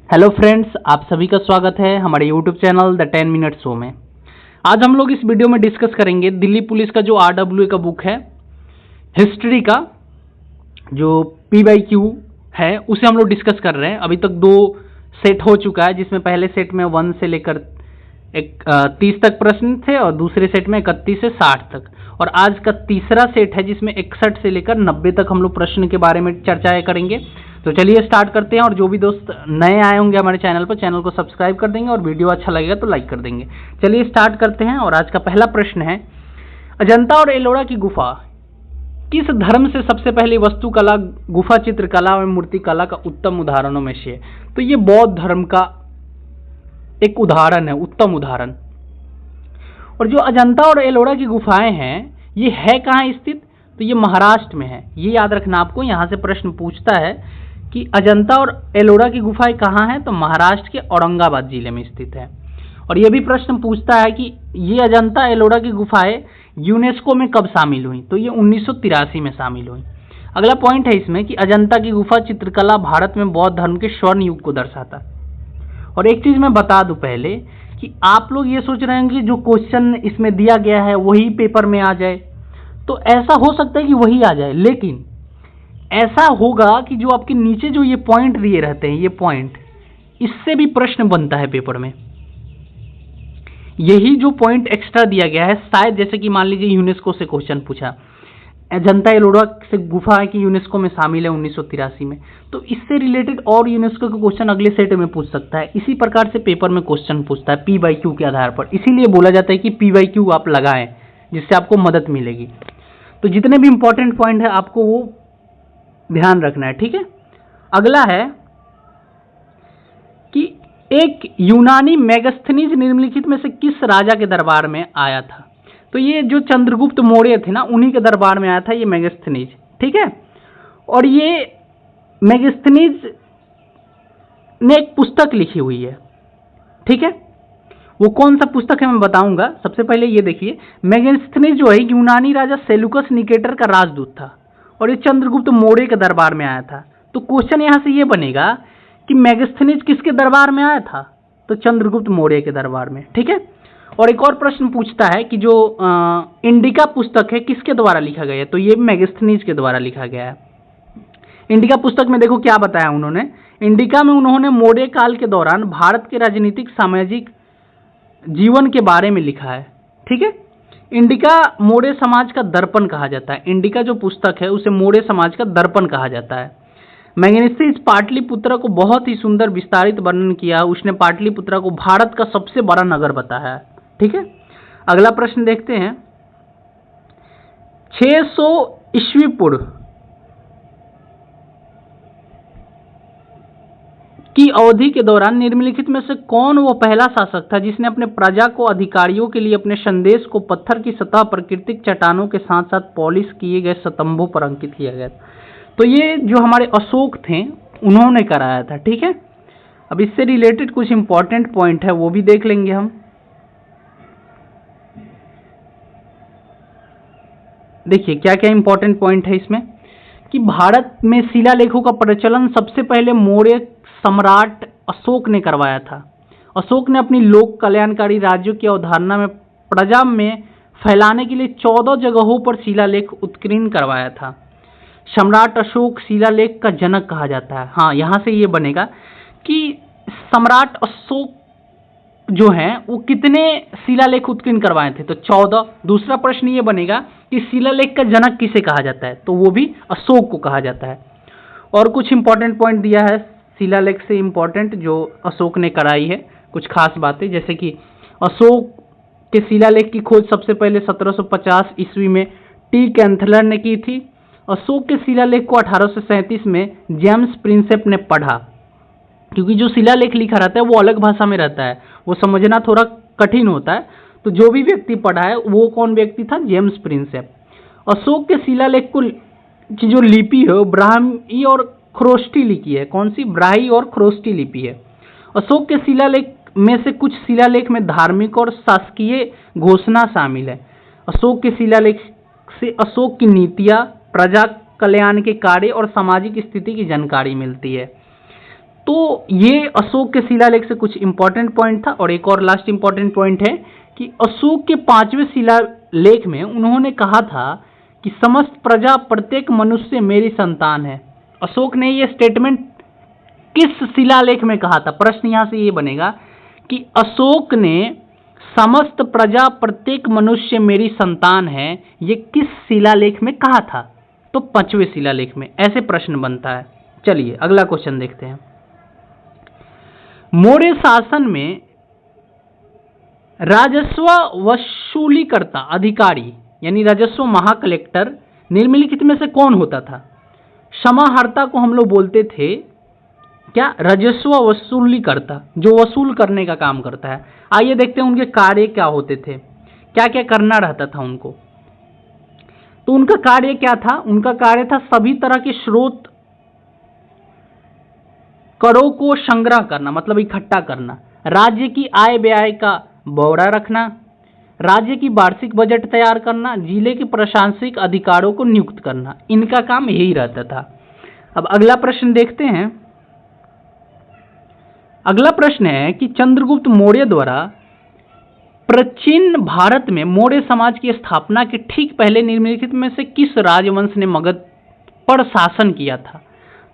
Hello friends, आप सभी का स्वागत है हमारे YouTube channel the 10 minute show में। आज हम लोग इस वीडियो में डिस्कस करेंगे दिल्ली पुलिस का जो RWA का बुक है हिस्ट्री का, जो PYQ है, उसे हम लोग डिस्कस कर रहे हैं। अभी तक 2 सेट हो चुका है, जिसमें पहले सेट में 1 से लेकर 30 तक प्रश्न थे और दूसरे सेट में 31 से 60 तक, और आज का तीसरा सेट है जिसमें 61 से लेकर 90 तक हम लोग प्रश्न के बारे में चर्चाएं करेंगे। तो चलिए स्टार्ट करते हैं। और जो भी दोस्त नए आए होंगे हमारे चैनल पर, चैनल को सब्सक्राइब कर देंगे और वीडियो अच्छा लगेगा तो लाइक कर देंगे। चलिए स्टार्ट करते हैं। और आज का पहला प्रश्न है, अजंता और एलोरा की गुफा किस धर्म से सबसे पहले वास्तुकला, गुफा चित्रकला और मूर्तिकला का उत्तम उदाहरणों में से है? तो ये बौद्ध धर्म का एक उदाहरण है, उत्तम उदाहरण। और जो अजंता और एलोरा की गुफाएं हैं, ये है कहाँ स्थित? तो ये महाराष्ट्र में है। ये याद रखना आपको, यहाँ से प्रश्न पूछता है कि अजंता और एलोरा की गुफाएं कहाँ हैं, तो महाराष्ट्र के औरंगाबाद जिले में स्थित है। और ये भी प्रश्न पूछता है कि ये अजंता एलोरा की गुफाएं यूनेस्को में कब शामिल हुई? तो ये 1983 में शामिल हुई। अगला पॉइंट है इसमें कि अजंता की गुफा चित्रकला भारत में बौद्ध धर्म के स्वर्ण युग को दर्शाता है। और एक चीज मैं बता दूं पहले कि आप लोग ये सोच रहे हैं कि जो क्वेश्चन इसमें दिया गया है वही पेपर में आ जाए, तो ऐसा हो सकता है कि वही आ जाए, लेकिन ऐसा होगा कि जो आपके नीचे जो ये पॉइंट दिए रहते हैं, ये पॉइंट, इससे भी प्रश्न बनता है पेपर में। यही जो पॉइंट एक्स्ट्रा दिया गया है, शायद जैसे कि मान लीजिए यूनेस्को से क्वेश्चन पूछा, अजंता एलोरा से गुफा है कि यूनेस्को में शामिल है 1983 में, तो इससे रिलेटेड और यूनेस्को का क्वेश्चन अगले सेट में पूछ सकता है। इसी प्रकार से पेपर में क्वेश्चन पूछता है PYQ के आधार पर। इसीलिए बोला जाता है कि PYQ आप लगाएं, जिससे आपको मदद मिलेगी। तो जितने भी इंपॉर्टेंट पॉइंट है आपको वो ध्यान रखना है, ठीक है। अगला है कि एक यूनानी मेगास्थनीज निम्नलिखित में से किस राजा के दरबार में आया था? तो ये जो चंद्रगुप्त मौर्य थे ना, उन्हीं के दरबार में आया था ये मेगास्थनीज, ठीक है। और ये मेगास्थनीज ने एक पुस्तक लिखी हुई है, ठीक है। वो कौन सा पुस्तक है मैं बताऊंगा। सबसे पहले ये देखिए, मेगास्थनीज जो है यूनानी राजा सेलुकस निकेटर का राजदूत था और ये चंद्रगुप्त मौर्य के दरबार में आया था। तो क्वेश्चन यहां से ये बनेगा कि मेगास्थनीज किसके दरबार में आया था? तो चंद्रगुप्त मौर्य के दरबार में, ठीक है। और एक और प्रश्न पूछता है कि जो इंडिका पुस्तक है किसके द्वारा लिखा गया है? तो ये मेगास्थनीज के द्वारा लिखा गया है। इंडिका पुस्तक में देखो क्या बताया उन्होंने। इंडिका में उन्होंने मौर्य काल के दौरान भारत के राजनीतिक सामाजिक जीवन के बारे में लिखा है, ठीक है। इंडिका मौर्य समाज का दर्पण कहा जाता है। इंडिका जो पुस्तक है उसे मौर्य समाज का दर्पण कहा जाता है। मेगास्थनीज पाटलिपुत्र को बहुत ही सुंदर विस्तारित वर्णन किया। उसने पाटलिपुत्र को भारत का सबसे बड़ा नगर बताया है, ठीक है। अगला प्रश्न देखते हैं, 600 ईस्वी पूर्व की अवधि के दौरान निम्नलिखित में से कौन वो पहला शासक था जिसने अपने प्रजा को अधिकारियों के लिए अपने संदेश को पत्थर की सतह, प्राकृतिक चट्टानों के साथ साथ पॉलिश किए गए स्तंभों पर अंकित किया गया? तो ये जो हमारे अशोक थे उन्होंने कराया था, ठीक है। अब इससे रिलेटेड कुछ इंपॉर्टेंट पॉइंट है वो भी देख लेंगे हम। देखिए क्या क्या इंपॉर्टेंट पॉइंट है इसमें कि भारत में शिलालेखों का प्रचलन सबसे पहले मौर्य सम्राट अशोक ने करवाया था। अशोक ने अपनी लोक कल्याणकारी राज्यों की अवधारणा में प्रजा में फैलाने के लिए 14 जगहों पर शिलालेख उत्कीर्ण करवाया था। सम्राट अशोक शिलालेख का जनक कहा जाता है। हाँ, यहाँ से ये बनेगा कि सम्राट अशोक जो हैं वो कितने शिलालेख उत्कीर्ण करवाए थे? तो 14। दूसरा प्रश्न ये बनेगा कि शिलालेख का जनक किसे कहा जाता है? तो वो भी अशोक को कहा जाता है। और कुछ इंपॉर्टेंट पॉइंट दिया है शिलालेख से इंपॉर्टेंट जो अशोक ने कराई है, कुछ खास बातें, जैसे कि अशोक के शिलालेख की खोज सबसे पहले 1750 ईस्वी में टी कैंथलर ने की थी। अशोक के शिलालेख को 1837 में जेम्स प्रिंसेप ने पढ़ा, क्योंकि जो शिलालेख लिखा रहता है वो अलग भाषा में रहता है, वो समझना थोड़ा कठिन होता है। तो जो भी व्यक्ति पढ़ा है वो कौन व्यक्ति था? James Prinsep. अशोक के शिलालेख को की जो लिपि है वो ब्राह्मी और ख्रोष्टी लिपि है। कौन सी? ब्राह्मी और ख्रोष्टी लिपि है। अशोक के शिलालेख में से कुछ शिलालेख में धार्मिक और शासकीय घोषणा शामिल है। अशोक के शिलालेख से अशोक की नीतियां, प्रजा कल्याण के कार्य और सामाजिक स्थिति की जानकारी मिलती है। तो ये अशोक के शिलालेख से कुछ इंपॉर्टेंट पॉइंट था। और एक और लास्ट इंपॉर्टेंट पॉइंट है कि अशोक के 5वें शिलालेख में उन्होंने कहा था कि समस्त प्रजा प्रत्येक मनुष्य मेरी संतान है। अशोक ने ये स्टेटमेंट किस शिलालेख में कहा था? प्रश्न यहां से ये बनेगा कि अशोक ने समस्त प्रजा प्रत्येक मनुष्य मेरी संतान है, ये किस शिलालेख में कहा था? तो 5वें शिलालेख में। ऐसे प्रश्न बनता है। चलिए अगला क्वेश्चन देखते हैं। मौर्य शासन में राजस्व वसूलीकर्ता अधिकारी यानी राजस्व महाकलेक्टर निम्नलिखित में से कौन होता था? समाहर्ता को हम लोग बोलते थे क्या? राजस्व वसूलीकर्ता, जो वसूल करने का काम करता है। आइए देखते हैं उनके कार्य क्या होते थे, क्या क्या करना रहता था उनको। तो उनका कार्य क्या था? उनका कार्य था सभी तरह के स्रोत करों को संग्रह करना, मतलब इकट्ठा करना, राज्य की आय व्यय का ब्यौरा रखना, राज्य की वार्षिक बजट तैयार करना, जिले के प्रशासनिक अधिकारों को नियुक्त करना। इनका काम यही रहता था। अब अगला प्रश्न देखते हैं। अगला प्रश्न है कि चंद्रगुप्त मौर्य द्वारा प्राचीन भारत में मौर्य समाज की स्थापना के ठीक पहले निम्नलिखित में से किस राजवंश ने मगध पर शासन किया था?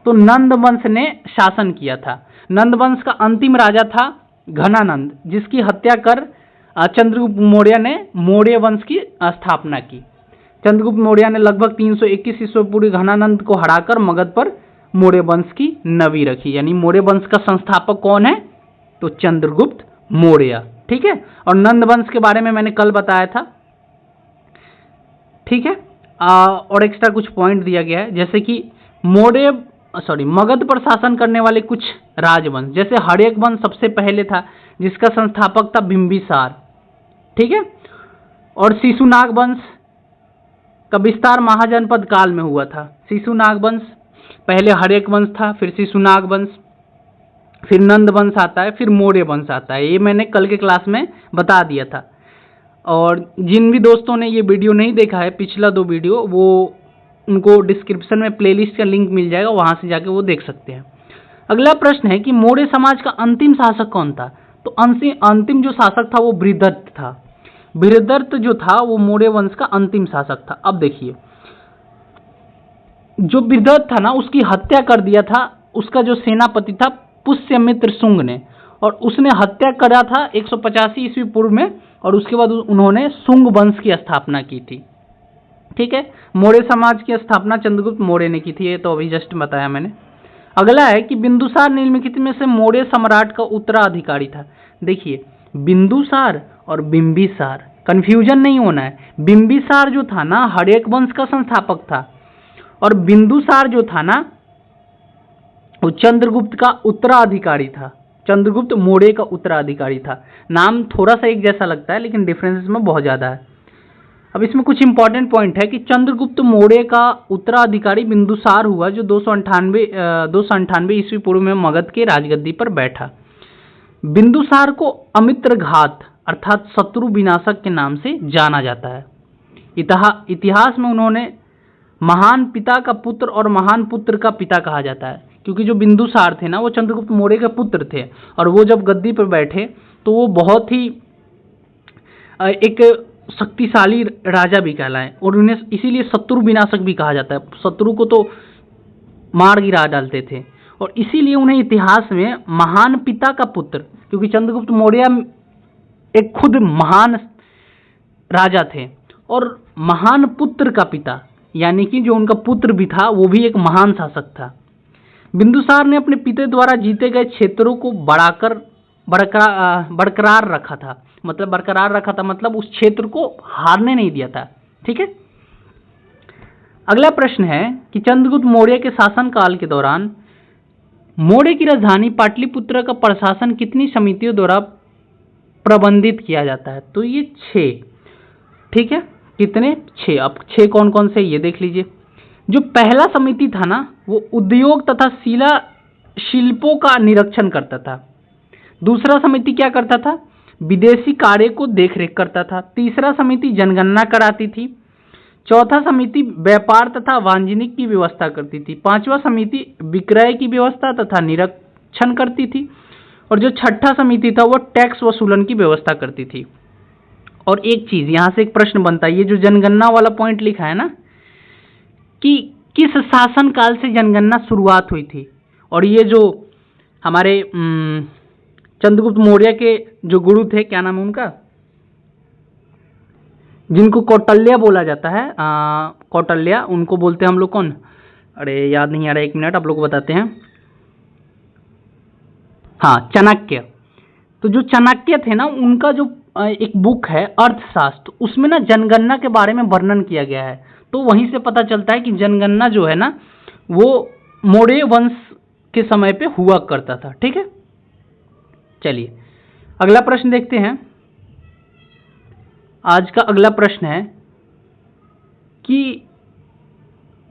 तो नंद वंश ने शासन किया था। नंद वंश का अंतिम राजा था घनानंद, जिसकी हत्या कर चंद्रगुप्त मौर्य ने मौर्य वंश की स्थापना की। चंद्रगुप्त मौर्य ने लगभग 321 ईस्वी पूर्व घनानंद को हराकर मगध पर मौर्य वंश की नवी रखी। यानी मौर्य वंश का संस्थापक कौन है? तो चंद्रगुप्त मौर्य। ठीक है। और नंद वंश के बारे में मैंने कल बताया था। ठीक है। और एक्स्ट्रा कुछ पॉइंट दिया गया है, जैसे कि मगध पर शासन करने वाले कुछ राजवंश, जैसे हर्यक वंश सबसे पहले था, जिसका संस्थापक था बिंबिसार। ठीक है। और शिशुनाग वंश का विस्तार महाजनपद काल में हुआ था। शिशुनाग वंश, पहले हर्यक वंश था, फिर शिशुनाग वंश, फिर नंद वंश आता है, फिर मौर्य वंश आता है। ये मैंने कल के क्लास में बता दिया था। और जिन भी दोस्तों ने ये वीडियो नहीं देखा है, पिछला 2 वीडियो, वो उनको डिस्क्रिप्शन में प्लेलिस्ट का लिंक मिल जाएगा, वहां से जाके वो देख सकते हैं। अगला प्रश्न है कि मौर्य समाज का अंतिम शासक कौन था? तो अंतिम जो शासक था वो बृहदत्त था। बृहदत्त जो था वो मौर्य वंश का अंतिम शासक था। अब देखिए, जो बृहदत्त था ना, उसकी हत्या कर दिया था उसका जो सेनापति था पुष्यमित्र शुंग ने, और उसने हत्या करा था 185 ईस्वी पूर्व में, और उसके बाद उन्होंने शुंग वंश की स्थापना की थी। ठीक है। मौर्य समाज की स्थापना चंद्रगुप्त मौर्य ने की थी, ये तो अभी जस्ट बताया मैंने। अगला है कि बिंदुसार निम्नलिखित में से मौर्य सम्राट का उत्तराधिकारी था। देखिए, बिंदुसार और बिंबिसार, कंफ्यूजन नहीं होना है। बिंबिसार जो था ना, हर्यक वंश का संस्थापक था, और बिंदुसार जो था ना, वो चंद्रगुप्त का उत्तराधिकारी था। चंद्रगुप्त मौर्य का उत्तराधिकारी था। नाम थोड़ा सा एक जैसा लगता है, लेकिन डिफरेंसेस में बहुत ज़्यादा है। अब इसमें कुछ इंपॉर्टेंट पॉइंट है कि चंद्रगुप्त मौर्य का उत्तराधिकारी बिंदुसार हुआ, जो 298 ईस्वी पूर्व में मगध के राजगद्दी पर बैठा। बिंदुसार को अमित्रघात अर्थात शत्रु विनाशक के नाम से जाना जाता है। इतिहास में उन्होंने महान पिता का पुत्र और महान पुत्र का पिता कहा जाता है, क्योंकि जो बिंदुसार थे ना, वो चंद्रगुप्त मौर्य के पुत्र थे, और वो जब गद्दी पर बैठे तो वो बहुत ही एक शक्तिशाली राजा भी कहलाए, और उन्हें इसीलिए शत्रु विनाशक भी कहा जाता है। शत्रु को तो मार गिरा डालते थे, और इसीलिए उन्हें इतिहास में महान पिता का पुत्र, क्योंकि चंद्रगुप्त मौर्य एक खुद महान राजा थे, और महान पुत्र का पिता, यानी कि जो उनका पुत्र भी था वो भी एक महान शासक था। बिंदुसार ने अपने पिता द्वारा जीते गए क्षेत्रों को बरकरार रखा था। मतलब उस क्षेत्र को हारने नहीं दिया था। ठीक है। अगला प्रश्न है कि चंद्रगुप्त मौर्य के शासन काल के दौरान मौर्य की राजधानी पाटलिपुत्र का प्रशासन कितनी समितियों द्वारा प्रबंधित किया जाता है? तो ये 6। ठीक है। कितने? 6। अब 6 कौन कौन से ये देख लीजिए। जो पहला समिति था ना, वो उद्योग तथा शिल्पों का निरीक्षण करता था। दूसरा समिति क्या करता था? विदेशी कार्य को देखरेख करता था। तीसरा समिति जनगणना कराती थी। चौथा समिति व्यापार तथा वाणिज्य की व्यवस्था करती थी। 5वां समिति विक्रय की व्यवस्था तथा संरक्षण करती थी, और जो छठा समिति था वो टैक्स वसूलन की व्यवस्था करती थी। और एक चीज यहां से एक प्रश्न बनता है, ये जो जनगणना वाला पॉइंट लिखा है ना कि किस शासन काल से जनगणना शुरुआत हुई थी, और ये जो हमारे चंद्रगुप्त मौर्य के जो गुरु थे, क्या नाम है उनका, जिनको कौटल्य बोला जाता है, कौटल्य, उनको बोलते हैं हम लोग कौन, अरे याद नहीं आ रहा, एक मिनट आप लोग को बताते हैं, हाँ चाणक्य। तो जो चाणक्य थे ना, उनका जो एक बुक है अर्थशास्त्र, उसमें ना जनगणना के बारे में वर्णन किया गया है। तो वहीं से पता चलता है कि जनगणना जो है ना वो मौर्य वंश के समय पे हुआ करता था। ठीक है, चलिए अगला प्रश्न देखते हैं। आज का अगला प्रश्न है कि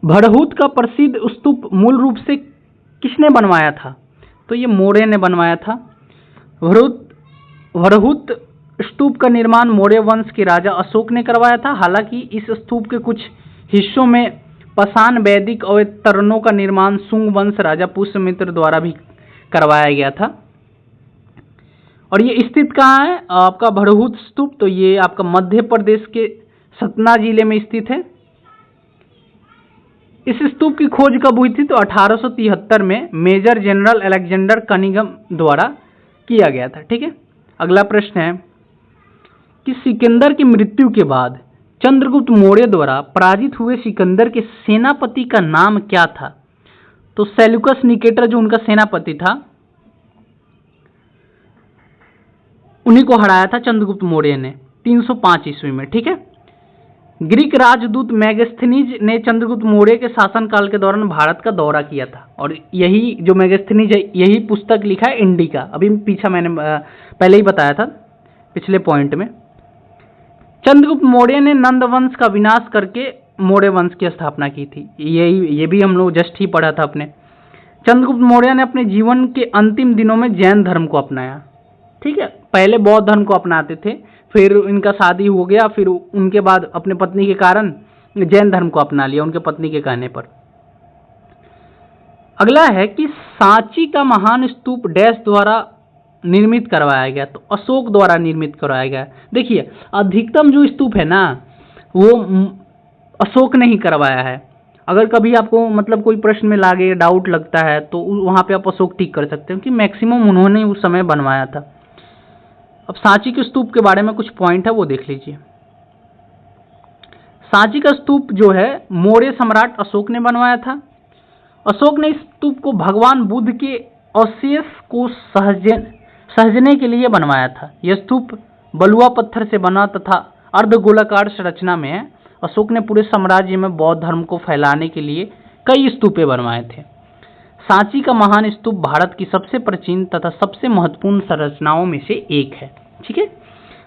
भड़हुत का प्रसिद्ध स्तूप मूल रूप से किसने बनवाया था? तो ये मौर्य ने बनवाया था। भड़हुत स्तूप का निर्माण मौर्य वंश के राजा अशोक ने करवाया था। हालांकि इस स्तूप के कुछ हिस्सों में पाषाण वैदिक अवतरणों का निर्माण शुंग वंश राजा पुष्यमित्र द्वारा भी करवाया गया था। और ये स्थित कहाँ है आपका भड़हुत स्तूप? तो ये आपका मध्य प्रदेश के सतना जिले में स्थित है। इस स्तूप की खोज कब हुई थी? तो 1873 में मेजर जनरल अलेक्जेंडर कनिंघम द्वारा किया गया था। ठीक है, अगला प्रश्न है कि सिकंदर की मृत्यु के बाद चंद्रगुप्त मौर्य द्वारा पराजित हुए सिकंदर के सेनापति का नाम क्या था? तो सेल्यूकस निकेटर जो उनका सेनापति था, उन्हीं को हराया था चंद्रगुप्त मौर्य ने 305 ईस्वी में। ठीक है, ग्रीक राजदूत मेगास्थनीज ने चंद्रगुप्त मौर्य के शासनकाल के दौरान भारत का दौरा किया था, और यही जो मेगास्थनीज है यही पुस्तक लिखा है इंडिका। अभी पीछा मैंने पहले ही बताया था पिछले पॉइंट में। चंद्रगुप्त मौर्य ने नंद वंश का विनाश करके मौर्य वंश की स्थापना की थी। ये भी हम लोग जस्ट ही पढ़ा था अपने। चंद्रगुप्त मौर्य ने अपने जीवन के अंतिम दिनों में जैन धर्म को अपनाया। ठीक है, पहले बौद्ध धर्म को अपनाते थे, फिर इनका शादी हो गया, फिर उनके बाद अपने पत्नी के कारण जैन धर्म को अपना लिया उनके पत्नी के कहने पर। अगला है कि सांची का महान स्तूप डैश द्वारा निर्मित करवाया गया? तो अशोक द्वारा निर्मित करवाया गया। देखिए अधिकतम जो स्तूप है ना वो अशोक ने ही करवाया है। अगर कभी आपको मतलब कोई प्रश्न में लागे, डाउट लगता है, तो वहां पे आप अशोक टिक कर सकते हैं कि मैक्सिमम उन्होंने उस समय बनवाया था। अब सांची के स्तूप के बारे में कुछ पॉइंट है वो देख लीजिए। सांची का स्तूप जो है मौर्य सम्राट अशोक ने बनवाया था। अशोक ने इस स्तूप को भगवान बुद्ध के अवशेष को सहजने के लिए बनवाया था। यह स्तूप बलुआ पत्थर से बना तथा अर्धगोलाकार संरचना में है। अशोक ने पूरे साम्राज्य में बौद्ध धर्म को फैलाने के लिए कई स्तूपे बनवाए थे। सांची का महान स्तूप भारत की सबसे प्राचीन तथा सबसे महत्वपूर्ण संरचनाओं में से एक है। ठीक है,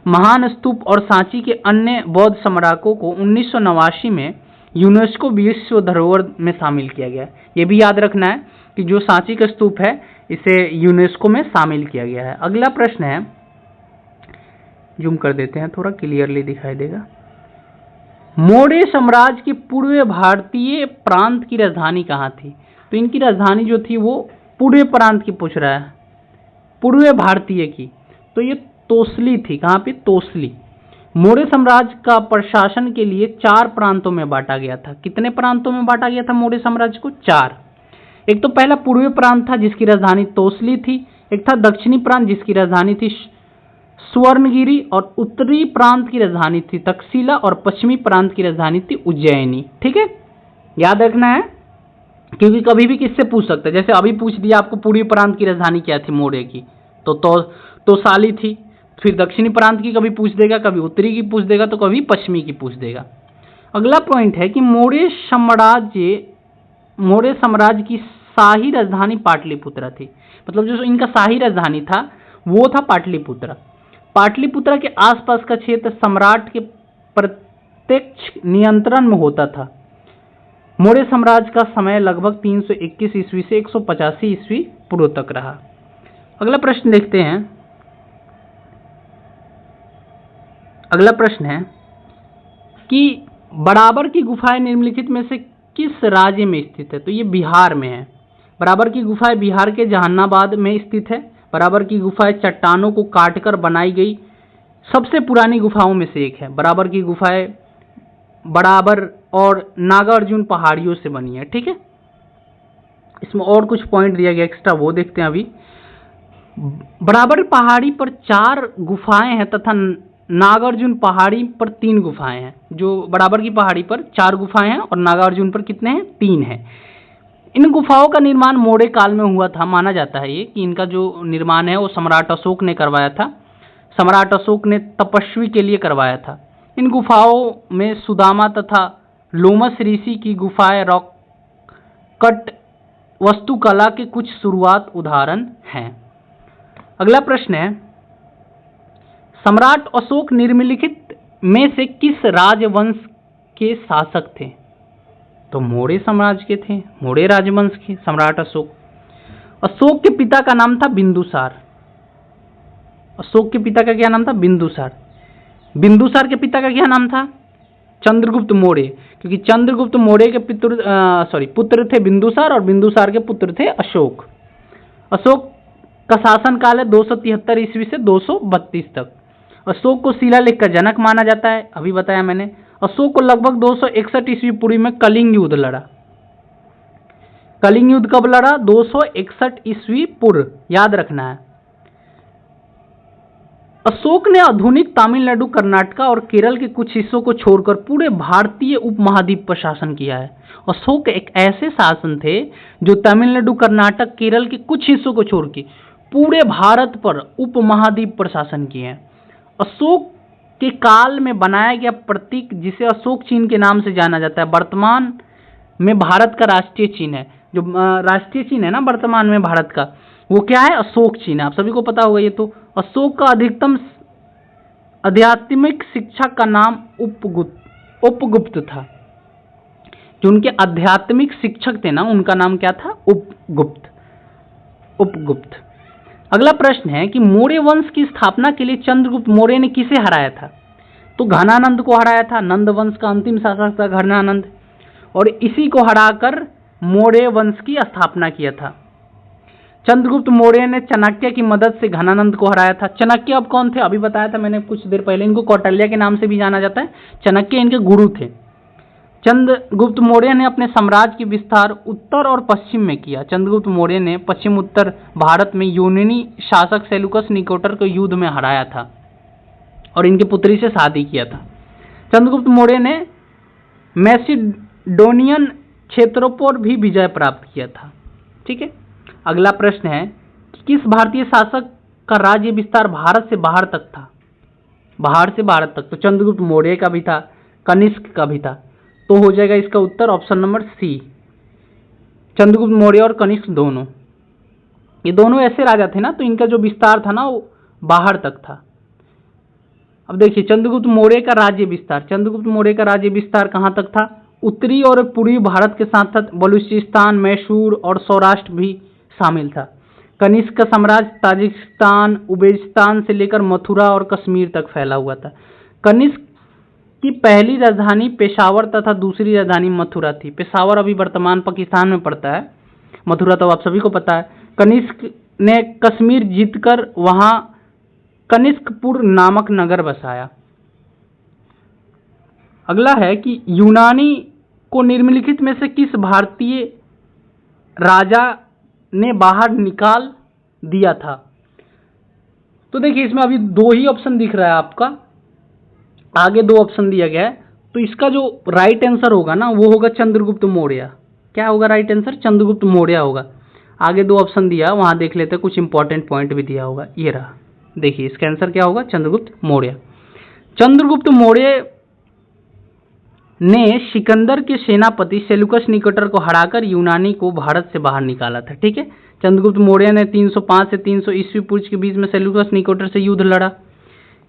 महान स्तूप और सांची के अन्य बौद्ध स्मारकों को 1989 में यूनेस्को विश्व धरोहर में शामिल किया गया। ये भी याद रखना है कि जो सांची का स्तूप है इसे यूनेस्को में शामिल किया गया है। अगला प्रश्न है, जूम कर देते हैं थोड़ा क्लियरली दिखाई देगा। मौर्य साम्राज्य के पूर्व भारतीय प्रांत की राजधानी कहाँ थी? तो इनकी राजधानी जो थी वो पूर्व प्रांत की पूछ रहा है, पूर्व भारतीय की, तो ये तोसली थी। कहाँ पे? तोसली। मौर्य साम्राज्य का प्रशासन के लिए 4 प्रांतों में बांटा गया था। कितने प्रांतों में बांटा गया था मौर्य साम्राज्य को? 4। एक तो पहला पूर्वी प्रांत था जिसकी राजधानी तोसली थी, एक था दक्षिणी प्रांत जिसकी राजधानी थी स्वर्णगिरी, और उत्तरी प्रांत की राजधानी थी तक्षशिला, और पश्चिमी प्रांत की राजधानी थी उज्जैनी। ठीक है, याद रखना है क्योंकि कभी भी किससे पूछ सकते हैं। जैसे अभी पूछ दिया आपको पूर्वी प्रांत की राजधानी क्या थी मौर्य की, तो तोसाली थी। फिर दक्षिणी प्रांत की कभी पूछ देगा, कभी उत्तरी की पूछ देगा, तो कभी पश्चिमी की पूछ देगा। अगला पॉइंट है कि मौर्य साम्राज्य की शाही राजधानी पाटलिपुत्र थी। मतलब जो इनका शाही राजधानी था वो था पाटलिपुत्र। पाटलिपुत्र के आसपास का क्षेत्र सम्राट के प्रत्यक्ष नियंत्रण में होता था। मौर्य साम्राज्य का समय लगभग 321 ईस्वी से 185 ईस्वी पूर्व तक रहा। अगला प्रश्न देखते हैं। अगला प्रश्न है कि बराबर की गुफाएं निम्नलिखित में से किस राज्य में स्थित है? तो ये बिहार में है। बराबर की गुफाएं बिहार के जहानाबाद में स्थित है। बराबर की गुफाएं चट्टानों को काटकर बनाई गई सबसे पुरानी गुफाओं में से एक है। बराबर की गुफाएं बराबर और नागार्जुन पहाड़ियों से बनी है। ठीक है, इसमें और कुछ पॉइंट दिया गया एक्स्ट्रा, वो देखते हैं अभी। बराबर पहाड़ी पर 4 गुफाएं हैं तथा नागार्जुन पहाड़ी पर 3 गुफाएं हैं। जो बराबर की पहाड़ी पर 4 गुफाएं हैं और नागार्जुन पर कितने हैं? 3 हैं। इन गुफाओं का निर्माण मौर्य काल में हुआ था। माना जाता है ये कि इनका जो निर्माण है वो सम्राट अशोक ने करवाया था। सम्राट अशोक ने तपस्वी के लिए करवाया था। इन गुफाओं में सुदामा तथा लोमस ऋषि की गुफाएं रॉक कट वास्तुकला के कुछ शुरुआत उदाहरण हैं। अगला प्रश्न है, सम्राट अशोक निम्नलिखित में से किस राजवंश के शासक थे? तो मौर्य साम्राज्य के थे, मौर्य राजवंश के सम्राट अशोक। अशोक के पिता का नाम था बिंदुसार। अशोक के पिता का क्या नाम था? बिंदुसार। बिंदुसार के पिता का क्या नाम था? चंद्रगुप्त मौर्य, क्योंकि चंद्रगुप्त मौर्य के पुत्र थे बिंदुसार और बिंदुसार के पुत्र थे अशोक। अशोक का शासन काल है 273 ईस्वी से 232 तक। अशोक को शिलालेख का जनक माना जाता है, अभी बताया मैंने। अशोक को लगभग 261 ईस्वी पूर्व में कलिंग युद्ध लड़ा। कलिंग युद्ध कब लड़ा? 261 ईस्वी पूर्व, याद रखना है। अशोक ने आधुनिक तमिलनाडु, कर्नाटका और केरल के कुछ हिस्सों को छोड़कर पूरे भारतीय उपमहाद्वीप पर शासन किया है। अशोक एक ऐसे शासन थे जो तमिलनाडु, कर्नाटक, केरल के कुछ हिस्सों को छोड़ के पूरे भारत पर उपमहाद्वीप पर शासन किए हैं। अशोक के काल में बनाया गया प्रतीक, जिसे अशोक चिन्ह के नाम से जाना जाता है, वर्तमान में भारत का राष्ट्रीय चिन्ह है। जो राष्ट्रीय चिन्ह है ना वर्तमान में भारत का, वो क्या है? अशोक चिन्ह। आप सभी को पता होगा ये तो। अशोक का अधिकतम आध्यात्मिक शिक्षक का नाम उपगुप्त था। जो उनके आध्यात्मिक शिक्षक थे ना, उनका नाम क्या था? उपगुप्त। अगला प्रश्न है कि मौर्य वंश की स्थापना के लिए चंद्रगुप्त मौर्य ने किसे हराया था? तो घनानंद को हराया था। नंद वंश का अंतिम शासक था घनानंद, और इसी को हराकर मौर्य वंश की स्थापना किया था। चंद्रगुप्त मौर्य ने चाणक्य की मदद से घनानंद को हराया था। चाणक्य अब कौन थे? अभी बताया था मैंने कुछ देर पहले। इनको कौटिल्य के नाम से भी जाना जाता है। चाणक्य इनके गुरु थे। चंद्रगुप्त मौर्य ने अपने साम्राज्य की विस्तार उत्तर और पश्चिम में किया। चंद्रगुप्त मौर्य ने पश्चिम उत्तर भारत में यूनानी शासक सेल्यूकस निकेटर को युद्ध में हराया था और इनकी पुत्री से शादी किया था। चंद्रगुप्त मौर्य ने मैसिडोनियन क्षेत्रों पर भी विजय प्राप्त किया था। ठीक है, अगला प्रश्न है कि किस भारतीय शासक का राज्य विस्तार भारत से बाहर तक था? बाहर से भारत तक तो चंद्रगुप्त मौर्य का भी था, कनिष्क का भी था। तो हो जाएगा इसका उत्तर option number C, Chandragupta Maurya और कनिष्क दोनों। ये दोनों ऐसे राजा थे ना, तो इनका जो विस्तार था ना वो बाहर तक था। अब देखिए चंद्रगुप्त मौर्य का राज्य विस्तार, चंद्रगुप्त मौर्य का राज्य विस्तार कहाँ तक था? उत्तरी और पूर्वी भारत के साथ साथ बलूचिस्तान, मैसूर और सौराष्ट्र भी शामिल था। कनिष्क का साम्राज्य ताजिकिस्तान, उज्बेकिस्तान से लेकर मथुरा और कश्मीर तक फैला हुआ था। कनिष्क की पहली राजधानी पेशावर तथा दूसरी राजधानी मथुरा थी। पेशावर अभी वर्तमान पाकिस्तान में पड़ता है, मथुरा तो आप सभी को पता है। कनिष्क ने कश्मीर जीतकर वहां कनिष्कपुर नामक नगर बसाया। अगला है कि यूनानी को निम्नलिखित में से किस भारतीय राजा ने बाहर निकाल दिया था? तो देखिए इसमें अभी 2 ही ऑप्शन दिख रहा है आपका, आगे 2 ऑप्शन दिया गया है। तो इसका जो राइट आंसर होगा ना वो होगा चंद्रगुप्त मौर्य। क्या होगा राइट आंसर? चंद्रगुप्त मौर्य होगा। आगे 2 ऑप्शन दिया, वहां देख लेते हैं, कुछ इंपॉर्टेंट पॉइंट भी दिया होगा। ये रहा, देखिए इसका आंसर क्या होगा? चंद्रगुप्त मौर्य। चंद्रगुप्त मौर्य ने सिकंदर के सेनापति सेल्यूकस निकेटर को हराकर यूनानी को भारत से बाहर निकाला था। ठीक है, चंद्रगुप्त मौर्य ने 305 से 300 ईस्वी पूर्व के बीच में सेल्यूकस निकेटर से युद्ध लड़ा।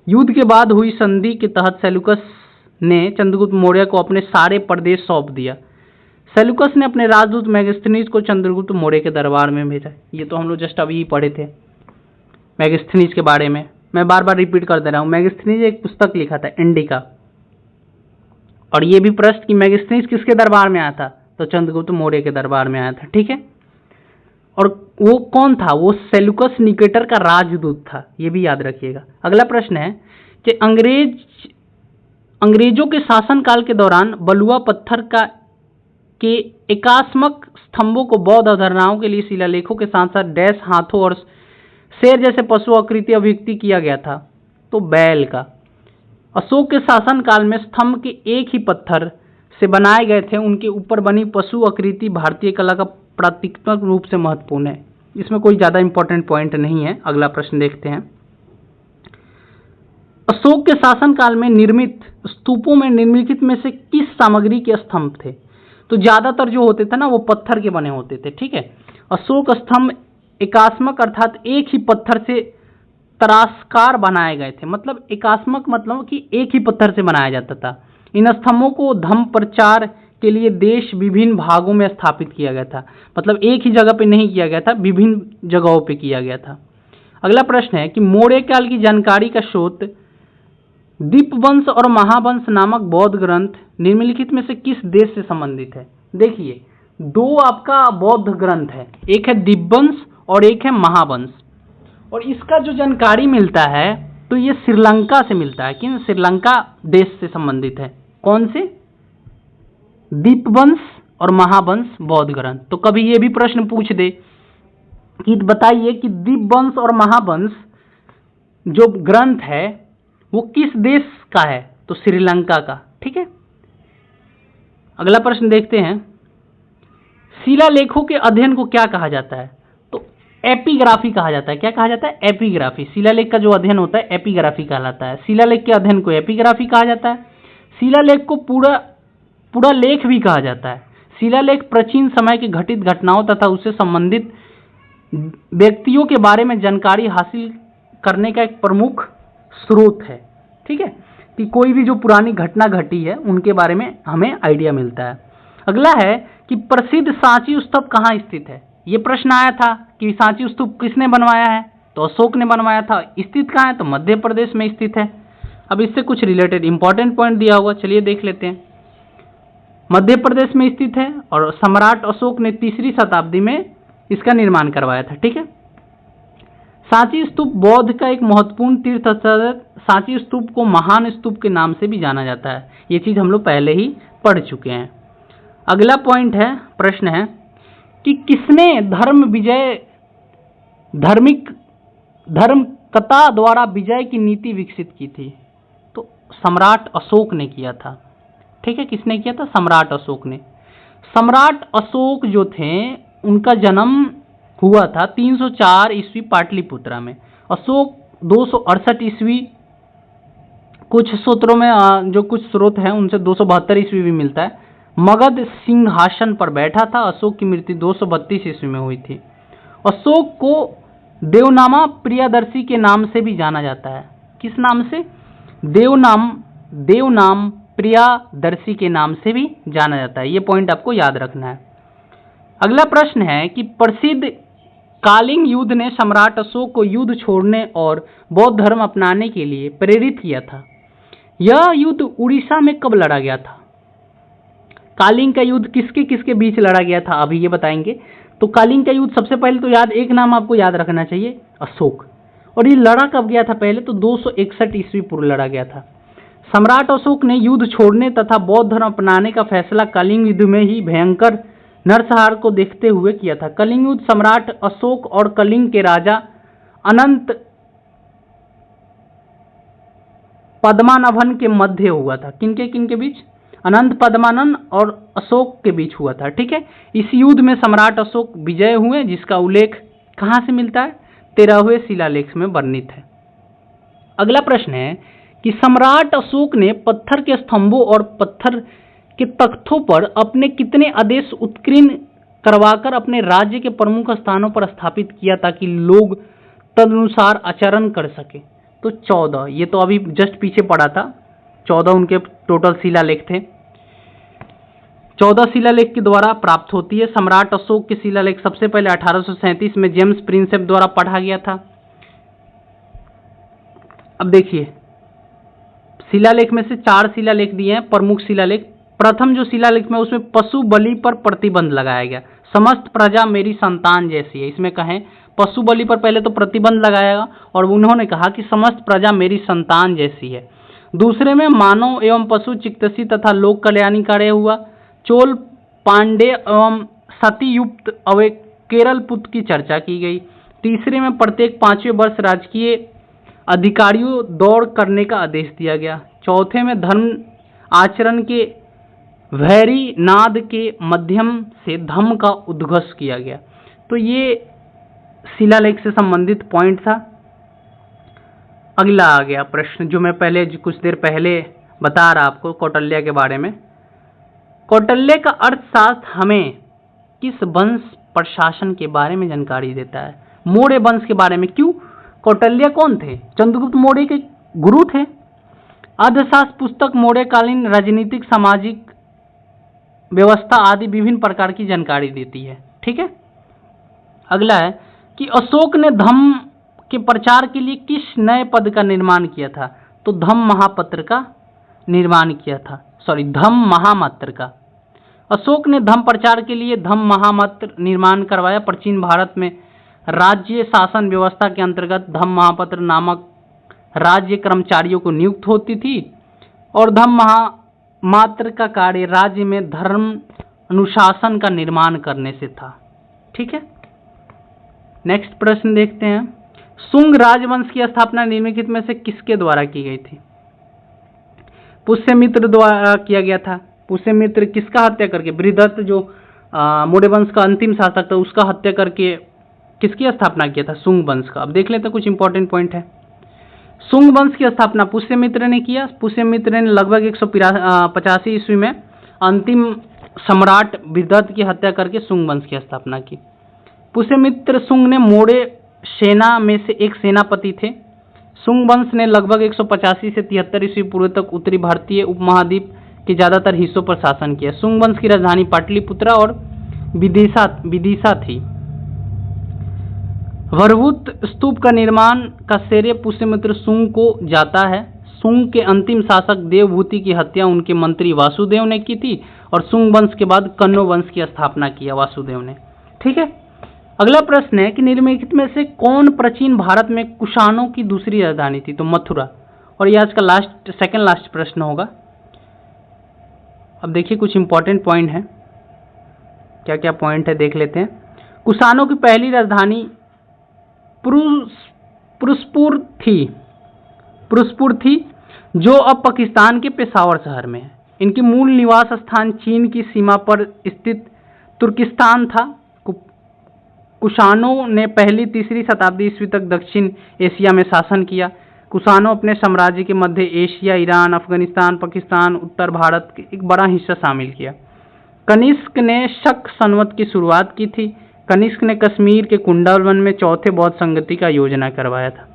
युद्ध के बाद हुई संधि के तहत सेल्यूकस ने चंद्रगुप्त मौर्य को अपने सारे प्रदेश सौंप दिया। सेल्यूकस ने अपने राजदूत मेगास्थनीज को चंद्रगुप्त मौर्य के दरबार में भेजा। ये तो हम लोग जस्ट अभी ही पढ़े थे मेगास्थनीज के बारे में, मैं बार बार रिपीट कर दे रहा हूँ। मेगास्थनीज एक पुस्तक लिखा था इंडिका, और ये भी प्रश्न कि मेगास्थनीज किसके दरबार में आया था? तो चंद्रगुप्त मौर्य के दरबार में आया था। ठीक है, और वो कौन था? वो सेल्यूकस निकेटर का राजदूत था, ये भी याद रखिएगा। अगला प्रश्न है कि अंग्रेजों के शासनकाल के दौरान बलुआ पत्थर के एकात्मक स्तंभों को बौद्ध अवधारणाओं के लिए शिलालेखों के साथ साथ डैश, हाथों और शेर जैसे पशु आकृति अभिव्यक्ति किया गया था। तो बैल का। अशोक के शासनकाल में स्तंभ के एक ही पत्थर से बनाए गए थे, उनके ऊपर बनी पशु आकृति भारतीय कला का प्रतीकात्मक रूप से महत्वपूर्ण है। इसमें कोई ज्यादा इंपॉर्टेंट पॉइंट नहीं है। अगला प्रश्न देखते हैं। अशोक के शासनकाल में निर्मित स्तूपों में निम्नलिखित में से किस सामग्री के स्तंभ थे? तो ज्यादातर जो होते थे ना वो पत्थर के बने होते थे, ठीक है। अशोक स्तंभ एकात्मक अर्थात एक ही पत्थर से तरासकार बनाए गए थे। मतलब एकात्मक मतलब कि एक ही पत्थर से बनाया जाता था। इन स्तंभों को धर्म प्रचार के लिए देश विभिन्न भागों में स्थापित किया गया था। मतलब एक ही जगह पे नहीं किया गया था, विभिन्न जगहों पे किया गया था। अगला प्रश्न है कि मौर्य काल की जानकारी का स्रोत दीपवंश और महावंश नामक बौद्ध ग्रंथ निम्नलिखित में से किस देश से संबंधित है? देखिए, दो आपका बौद्ध ग्रंथ है, एक है दीपवंश और एक है महावंश। और इसका जो जानकारी मिलता है तो ये श्रीलंका से मिलता है। कि श्रीलंका देश से संबंधित है। कौन से? दीपवंश और महावंश बौद्ध ग्रंथ। तो कभी ये भी प्रश्न पूछ दे कि बताइए कि दीपवंश और महावंश जो ग्रंथ है वो किस देश का है? तो श्रीलंका का, ठीक है। अगला प्रश्न देखते हैं। शिलालेखों के अध्ययन को क्या कहा जाता है? तो एपिग्राफी कहा जाता है। क्या कहा जाता है? एपिग्राफी। शिलालेख का जो अध्ययन होता है एपिग्राफी कहलाता है। शिलालेख के अध्ययन को एपिग्राफी कहा जाता है। शिलालेख को पूरा लेख भी कहा जाता है। शिलालेख प्राचीन समय की घटित घटनाओं तथा उससे संबंधित व्यक्तियों के बारे में जानकारी हासिल करने का एक प्रमुख स्रोत है, ठीक है। कि कोई भी जो पुरानी घटना घटी है उनके बारे में हमें आइडिया मिलता है। अगला है कि प्रसिद्ध सांची स्तूप कहाँ स्थित है? ये प्रश्न आया था कि सांची स्तूप किसने बनवाया है? तो अशोक ने बनवाया था। स्थित कहाँ है? तो मध्य प्रदेश में स्थित है। अब इससे कुछ रिलेटेड इंपॉर्टेंट पॉइंट दिया हुआ, चलिए देख लेते हैं। मध्य प्रदेश में स्थित है और सम्राट अशोक ने 3री शताब्दी में इसका निर्माण करवाया था, ठीक है। सांची स्तूप बौद्ध का एक महत्वपूर्ण तीर्थ स्थल है। सांची स्तूप को महान स्तूप के नाम से भी जाना जाता है। ये चीज हम लोग पहले ही पढ़ चुके हैं। अगला पॉइंट है, प्रश्न है कि किसने धर्मकता द्वारा विजय की नीति विकसित की थी? तो सम्राट अशोक ने किया था, ठीक है। किसने किया था? सम्राट अशोक ने। सम्राट अशोक जो थे उनका जन्म हुआ था 304 ईस्वी पाटलिपुत्रा में। अशोक 268 ईस्वी, कुछ सूत्रों में जो कुछ स्रोत हैं उनसे 272 ईस्वी भी मिलता है, मगध सिंहासन पर बैठा था। अशोक की मृत्यु 232 ईस्वी में हुई थी। अशोक को देवनामा प्रियदर्शी के नाम से भी जाना जाता है। किस नाम से? देवनाम प्रियदर्शी के नाम से भी जाना जाता है। ये पॉइंट आपको याद रखना है। अगला प्रश्न है कि प्रसिद्ध कालिंग युद्ध ने सम्राट अशोक को युद्ध छोड़ने और बौद्ध धर्म अपनाने के लिए प्रेरित किया था। यह युद्ध उड़ीसा में कब लड़ा गया था? कालिंग का युद्ध किसके किसके बीच लड़ा गया था, अभी ये बताएंगे। तो कालिंग का युद्ध सबसे पहले तो एक नाम आपको याद रखना चाहिए, अशोक। और ये लड़ा कब गया था? पहले तो 261 ईस्वी पूर्व लड़ा गया था। सम्राट अशोक ने युद्ध छोड़ने तथा बौद्ध धर्म अपनाने का फैसला कलिंग युद्ध में ही भयंकर नरसंहार को देखते हुए किया था। कलिंग युद्ध सम्राट अशोक और कलिंग के राजा अनंत पद्मनाभन के मध्य हुआ था। किनके बीच? अनंत पद्मनाभन और अशोक के बीच हुआ था, ठीक है। इस युद्ध में सम्राट अशोक विजय हुए, जिसका उल्लेख कहां से मिलता है? 13वें शिलालेख में वर्णित है। अगला प्रश्न है कि सम्राट अशोक ने पत्थर के स्तंभों और पत्थर के तख्तों पर अपने कितने आदेश उत्कीर्ण करवाकर अपने राज्य के प्रमुख स्थानों पर स्थापित किया ताकि लोग तदनुसार आचरण कर सके? तो 14। ये तो अभी जस्ट पीछे पड़ा था। 14 उनके टोटल शिलालेख थे। 14 शिलालेख के द्वारा प्राप्त होती है। सम्राट अशोक के शिलालेख सबसे पहले 1837 में जेम्स प्रिंसेप द्वारा पढ़ा गया था। अब देखिए, शिलालेख में से 4 शिलालेख दिए हैं, प्रमुख शिलालेख। प्रथम जो शिलालेख में उसमें पशु बलि पर प्रतिबंध लगाया गया। समस्त प्रजा मेरी संतान जैसी है। इसमें कहें पशु बलि पर पहले तो प्रतिबंध लगाएगा और उन्होंने कहा कि समस्त प्रजा मेरी संतान जैसी है। दूसरे में मानव एवं पशु चिकित्सी तथा लोक कल्याणी कार्य हुआ। चोल पांडे एवं सतीयुक्त अवे केरल पुत्र की चर्चा की गई। तीसरे में प्रत्येक 5वें वर्ष राजकीय अधिकारियों दौड़ करने का आदेश दिया गया। चौथे में धर्म आचरण के भैरी नाद के माध्यम से धम्म का उद्घोष किया गया। तो ये शिलालेख से संबंधित पॉइंट था। अगला आ गया प्रश्न जो मैं पहले कुछ देर पहले बता रहा आपको कौटिल्य के बारे में। कौटिल्य का अर्थशास्त्र हमें किस वंश प्रशासन के बारे में जानकारी देता है? मौर्य वंश के बारे में। क्यों? कौटिल्य कौन थे? चंद्रगुप्त मौर्य के गुरु थे। अर्थशास्त्र पुस्तक मौर्यकालीन राजनीतिक, सामाजिक व्यवस्था आदि विभिन्न प्रकार की जानकारी देती है। ठीक है। अगला है कि अशोक ने धम्म के प्रचार के लिए किस नए पद का निर्माण किया था? तो धम्म महापत्र का निर्माण किया था। धम्म महामंत्र का। अशोक ने धम्म प्रचार के लिए धम्म महामंत्र निर्माण करवाया। प्राचीन भारत में राज्य शासन व्यवस्था के अंतर्गत धम्म महापत्र नामक राज्य कर्मचारियों को नियुक्त होती थी और धम्म महामात्र का कार्य राज्य में धर्म अनुशासन का निर्माण करने से था। ठीक है। नेक्स्ट प्रश्न देखते हैं। शुंग राजवंश की स्थापना निम्नलिखित में से किसके द्वारा की गई थी? पुष्यमित्र द्वारा किया गया था। पुष्यमित्र किसका हत्या करके? बृहदत्त जो मौर्य वंश का अंतिम शासक था उसका हत्या करके किसकी स्थापना किया था? शुंग वंश का। अब देख लेते हैं कुछ इंपॉर्टेंट पॉइंट है। शुंग वंश की स्थापना पुष्यमित्र ने किया। पुष्यमित्र ने लगभग 185 ईस्वी में अंतिम सम्राट बृहदत्त की हत्या करके शुंग वंश की स्थापना की। पुष्यमित्र शुंग ने मौर्य सेना में से एक सेनापति थे। शुंग वंश ने लगभग 185 से 73 ईस्वी पूर्व तक उत्तरी भारतीय उपमहाद्वीप के ज्यादातर हिस्सों पर शासन किया। शुंग वंश की राजधानी पाटलिपुत्रा और विदिशा थी। भरभूत स्तूप का निर्माण का श्रेय पुष्यमित्र शुंग को जाता है। शुंग के अंतिम शासक देवभूति की हत्या उनके मंत्री वासुदेव ने की थी और शुंग वंश के बाद कण्व वंश की स्थापना किया वासुदेव ने। ठीक है। अगला प्रश्न है कि निम्नलिखित में से कौन प्राचीन भारत में कुषाणों की दूसरी राजधानी थी? तो मथुरा। और यह आज का सेकंड लास्ट प्रश्न होगा। अब देखिए कुछ इंपॉर्टेंट पॉइंट है। क्या क्या पॉइंट है देख लेते हैं। कुषाणों की पहली राजधानी पुरुषपुर थी जो अब पाकिस्तान के पेशावर शहर में है। इनकी मूल निवास स्थान चीन की सीमा पर स्थित तुर्किस्तान था। कुषाणों ने पहली 3री शताब्दी ईस्वी तक दक्षिण एशिया में शासन किया। कुषाणों अपने साम्राज्य के मध्य एशिया, ईरान, अफगानिस्तान, पाकिस्तान, उत्तर भारत के एक बड़ा हिस्सा शामिल किया। कनिष्क ने शक संवत की शुरुआत की थी। कनिष्क ने कश्मीर के कुंडलवन में चौथे बौद्ध संगति का योजना करवाया था।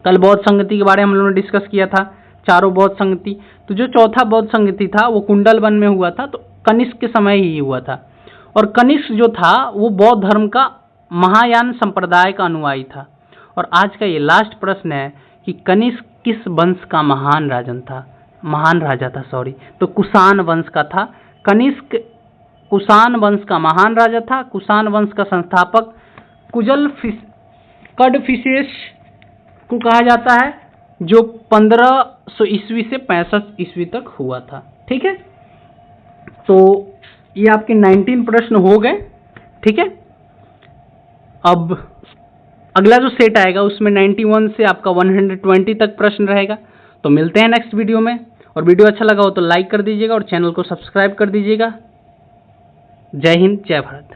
कल बौद्ध संगति के बारे में हम लोगों ने डिस्कस किया था, चारों बौद्ध संगति। तो जो चौथा बौद्ध संगति था वो कुंडलवन में हुआ था, तो कनिष्क के समय ही हुआ था। और कनिष्क जो था वो बौद्ध धर्म का महायान संप्रदाय का अनुयायी था। और आज का ये लास्ट प्रश्न है कि कनिष्क किस वंश का महान राजा था। तो कुषाण वंश का था। कनिष्क कुषाण वंश का महान राजा था। कुषाण वंश का संस्थापक कडफिसेस को कहा जाता है, जो 1500 ईस्वी से 65 ईस्वी तक हुआ था। ठीक है। तो ये आपके 19 प्रश्न हो गए। ठीक है। अब अगला जो सेट आएगा उसमें 91 से आपका 120 तक प्रश्न रहेगा। तो मिलते हैं नेक्स्ट वीडियो में। और वीडियो अच्छा लगा हो तो लाइक कर दीजिएगा और चैनल को सब्सक्राइब कर दीजिएगा। जय हिंद, जय भारत।